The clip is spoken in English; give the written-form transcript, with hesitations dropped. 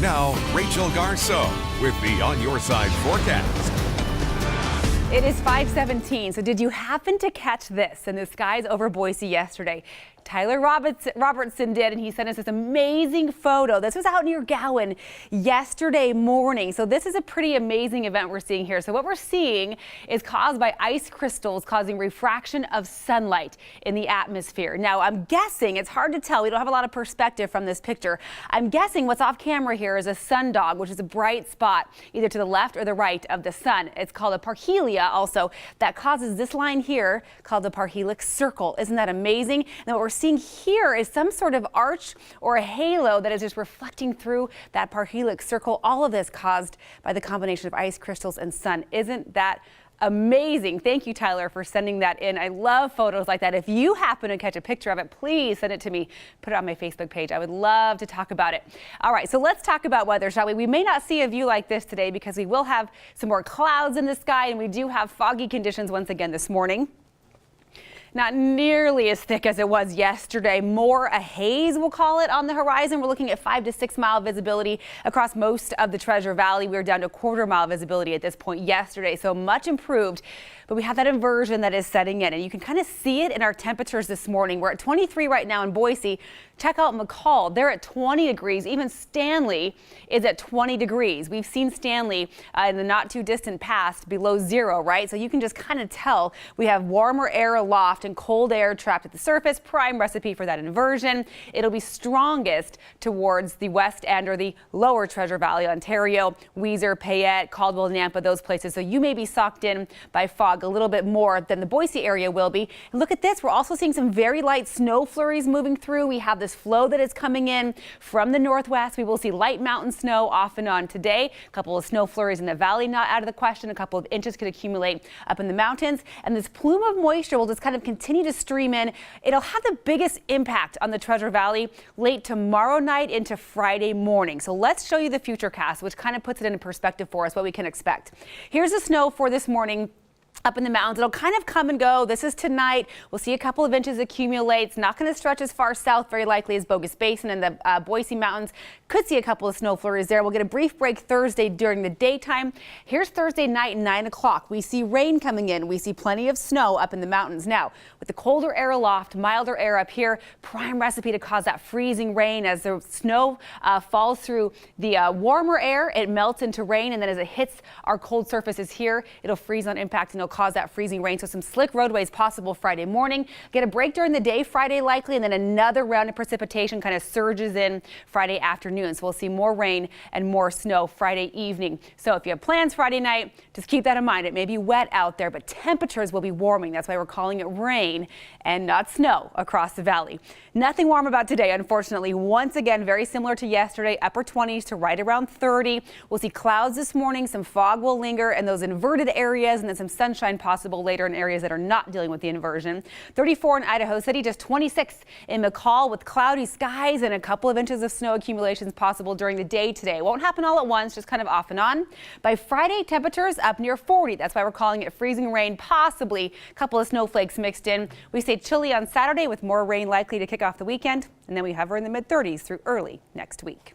Now, Rachel Garceau with the On Your Side forecast. It is 5:17, so did you happen to catch this in the skies over Boise yesterday? Tyler Robertson did, and he sent us this amazing photo. This was out near Gowan yesterday morning. So this is a pretty amazing event we're seeing here. So what we're seeing is caused by ice crystals causing refraction of sunlight in the atmosphere. Now, I'm guessing, it's hard to tell. We don't have a lot of perspective from this picture. I'm guessing what's off camera here is a sundog, which is a bright spot either to the left or the right of the sun. It's called a parhelia also that causes this line here called the parhelic circle. Isn't that amazing? And what we're seeing here is some sort of arch or a halo that is just reflecting through that parhelic circle. All of this caused by the combination of ice crystals and sun. Isn't that amazing? Thank you, Tyler, for sending that in. I love photos like that. If you happen to catch a picture of it, please send it to me. Put it on my Facebook page. I would love to talk about it. All right, so let's talk about weather, shall we? We may not see a view like this today because we will have some more clouds in the sky, and we do have foggy conditions once again this morning. Not nearly as thick as it was yesterday. More a haze, we'll call it, on the horizon. We're looking at 5 to 6 mile visibility across most of the Treasure Valley. We were down to a quarter-mile visibility at this point yesterday, so much improved. But we have that inversion that is setting in, and you can kind of see it in our temperatures this morning. We're at 23 right now in Boise. Check out McCall. They're at 20 degrees. Even Stanley is at 20 degrees. We've seen Stanley in the not too distant past below zero, right? So you can just kind of tell we have warmer air aloft and cold air trapped at the surface. Prime recipe for that inversion. It'll be strongest towards the west end or the lower Treasure Valley, Ontario, Weiser, Payette, Caldwell, Nampa, those places. So you may be socked in by fog a little bit more than the Boise area will be. And look at this. We're also seeing some very light snow flurries moving through. We have this flow that is coming in from the northwest. We will see light mountain snow off and on today. A couple of snow flurries in the valley not out of the question. A couple of inches could accumulate up in the mountains. And this plume of moisture will just kind of continue to stream in. It'll have the biggest impact on the Treasure Valley late tomorrow night into Friday morning. So let's show you the futurecast, which kind of puts it into perspective for us, what we can expect. Here's the snow for this morning. Up in the mountains, it'll kind of come and go. This is tonight. We'll see a couple of inches accumulate. It's not going to stretch as far south, very likely, as Bogus Basin and the Boise Mountains. Could see a couple of snow flurries there. We'll get a brief break Thursday during the daytime. Here's Thursday night, 9 o'clock. We see rain coming in. We see plenty of snow up in the mountains. Now, with the colder air aloft, milder air up here, prime recipe to cause that freezing rain as the snow falls through the warmer air. It melts into rain, and then as it hits our cold surfaces here, it'll freeze on impact and it'll cause that freezing rain. So some slick roadways possible Friday morning. Get a break during the day Friday likely, and then another round of precipitation kind of surges in Friday afternoon. So we'll see more rain and more snow Friday evening. So if you have plans Friday night, just keep that in mind. It may be wet out there, but temperatures will be warming. That's why we're calling it rain and not snow across the valley. Nothing warm about today, unfortunately. Once again, very similar to yesterday, upper 20s to right around 30. We'll see clouds this morning. Some fog will linger in those inverted areas, and then some sunshine possible later in areas that are not dealing with the inversion. 34 in Idaho City, just 26 in McCall with cloudy skies and a couple of inches of snow accumulations possible during the day today. It won't happen all at once, just kind of off and on. By Friday, temperatures up near 40. That's why we're calling it freezing rain, possibly a couple of snowflakes mixed in. We stay chilly on Saturday with more rain likely to kick off the weekend, and then we hover in the mid-30s through early next week.